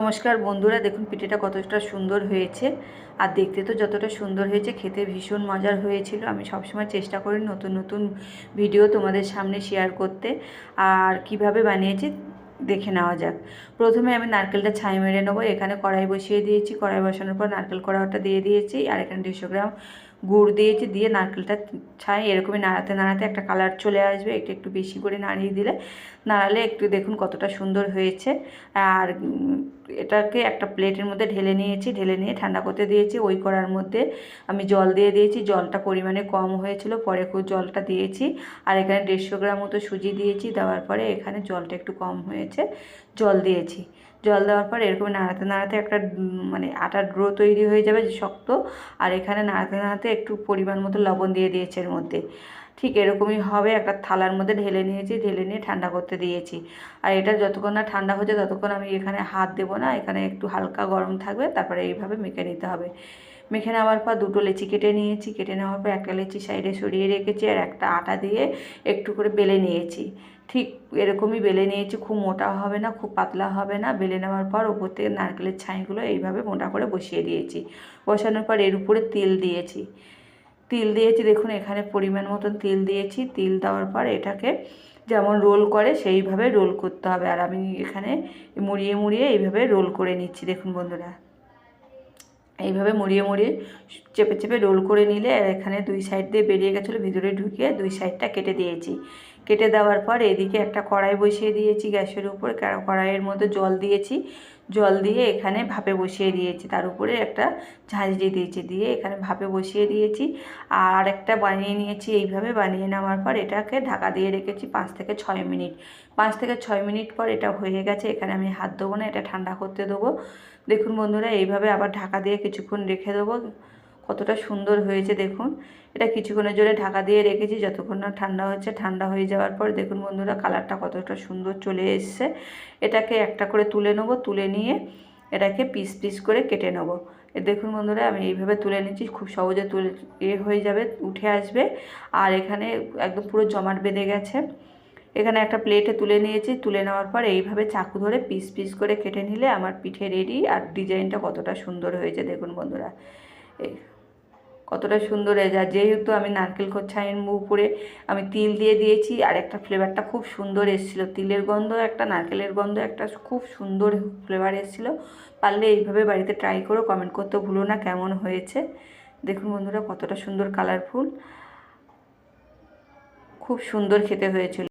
নমস্কার বন্ধুরা, দেখুন পিঠেটা কতটা সুন্দর হয়েছে। আর দেখতে তো যতটা সুন্দর হয়েছে, খেতে ভীষণ মজার হয়েছিল। আমি সবসময় চেষ্টা করি নতুন নতুন ভিডিও তোমাদের সামনে শেয়ার করতে। আর কিভাবে বানিয়েছি দেখে নেওয়া যাক। প্রথমে আমি নারকেলটা ছাই মেরে নেবো। এখানে কড়াই বসিয়ে দিয়েছি, কড়াই বসানোর পর নারকেল কড়াটা দিয়ে দিয়েছি। আর এখানে 150 গ্রাম গুড় দিয়েছি, দিয়ে নারকেলটা ছাই এরকমই নাড়াতে নাড়াতে একটা কালার চলে আসবে। একটু একটু বেশি করে নাড়িয়ে দিলে, নাড়ালে একটু দেখুন কতটা সুন্দর হয়েছে। আর এটাকে একটা প্লেটের মধ্যে ঢেলে নিয়েছি, ঢেলে নিয়ে ঠান্ডা করতে দিয়েছি। ওই কড়ার মধ্যে আমি জল দিয়ে দিয়েছি, জলটা পরিমাণে কম হয়েছিল, পরে খুব জলটা দিয়েছি। আর এখানে 150 গ্রাম মতো সুজি দিয়েছি, দেওয়ার পরে এখানে জলটা একটু কম হয়েছে, জল দিয়েছি। জল দেওয়ার পর এরকম নাড়াতে নাড়াতে একটা মানে আটার ডো তৈরি হয়ে যাবে যে শক্ত। আর এখানে নাড়াতে নাড়াতে একটু পরিমাণ মতো লবণ দিয়ে দিয়েছি এর মধ্যে। ঠিক এরকমই হবে। একটা থালার মধ্যে ঢেলে নিয়েছি, ঢেলে নিয়ে ঠান্ডা করতে দিয়েছি। আর এটা যতক্ষণ না ঠান্ডা হচ্ছে ততক্ষণ আমি এখানে হাত দেবো না, এখানে একটু হালকা গরম থাকবে। তারপরে এইভাবে মেখে নিতে হবে। মেখে নেওয়ার পর দুটো লেচি কেটে নিয়েছি, কেটে নেওয়ার পর একটা লেচি সাইডে সরিয়ে রেখেছি, আর একটা আটা দিয়ে একটু করে বেলে নিয়েছি। ঠিক এরকমই বেলে নিয়েছি, খুব মোটা হবে না, খুব পাতলা হবে না। বেলে নেওয়ার পর ওপর থেকে নারকেলের ছাইগুলো এইভাবে মোটা করে বসিয়ে দিয়েছি। বসানোর পর এর উপরে তেল দিয়েছি। তিল দিয়েছি, দেখুন এখানে পরিমাণ মতন তিল দিয়েছি। তিল দেওয়ার পর এটাকে যেমন রোল করে সেইভাবে রোল করতে হবে। আর আমি এখানে মুড়িয়ে মুড়িয়ে এইভাবে রোল করে নিচ্ছি। দেখুন বন্ধুরা, এইভাবে মুড়িয়ে মুড়িয়ে চেপে চেপে রোল করে নিলে, আর এখানে দুই সাইড দিয়ে বেরিয়ে গেছিলো, ভিতরে ঢুকিয়ে দুই সাইডটা কেটে দিয়েছি। কেটে দেওয়ার পর এদিকে একটা কড়াই বসিয়ে দিয়েছি গ্যাসের উপর। কড়াইয়ের মধ্যে জল দিয়েছি, জল দিয়ে এখানে ভাপে বসিয়ে দিয়েছি। তার উপরে একটা ঝাঁঝরি দিয়েছি, দিয়ে এখানে ভাপে বসিয়ে দিয়েছি। আর একটা বানিয়ে নিয়েছি। এইভাবে বানিয়ে নেওয়ার পর এটাকে ঢাকা দিয়ে রেখেছি 5 থেকে 6 মিনিট। 5 থেকে 6 মিনিট পর এটা হয়ে গেছে। এখানে আমি হাত দেবো না, এটা ঠান্ডা করতে দেবো। দেখুন বন্ধুরা, এইভাবে আবার ঢাকা দিয়ে কিছুক্ষণ রেখে দেবো। কতটা সুন্দর হয়েছে দেখুন। এটা কিছুক্ষণের জন্য ঢাকা দিয়ে রেখেছি, যতক্ষণ না ঠান্ডা হচ্ছে। ঠান্ডা হয়ে যাওয়ার পর দেখুন বন্ধুরা, কালারটা কতটা সুন্দর চলে এসছে। এটাকে একটা করে তুলে নেবো, তুলে নিয়ে এটাকে পিস পিস করে কেটে নেবো। দেখুন বন্ধুরা, আমি এইভাবে তুলে নিচ্ছি, খুব সহজে তুলে হয়ে যাবে, উঠে আসবে। আর এখানে একদম পুরো জমাট বেঁধে গেছে। এখানে একটা প্লেটে তুলে নিয়েছি, তুলে নেওয়ার পর এইভাবে চাকু ধরে পিস পিস করে কেটে নিলে আমার পিঠে রেডি। আর ডিজাইনটা কতটা সুন্দর হয়েছে দেখুন বন্ধুরা, এই কতটা সুন্দর হয়েছে। আর যেহেতু আমি নারকেল ছাইয়ের উপরে আমি তিল দিয়ে দিয়েছি, আর একটা ফ্লেভারটা খুব সুন্দর এসেছিলো, তিলের গন্ধ একটা, নারকেলের গন্ধ একটা, খুব সুন্দর ফ্লেভার এসেছিলো। পারলে এইভাবে বাড়িতে ট্রাই করো, কমেন্ট করতে ভুলো না কেমন হয়েছে। দেখুন বন্ধুরা, কতটা সুন্দর কালারফুল, খুব সুন্দর খেতে হয়েছিল।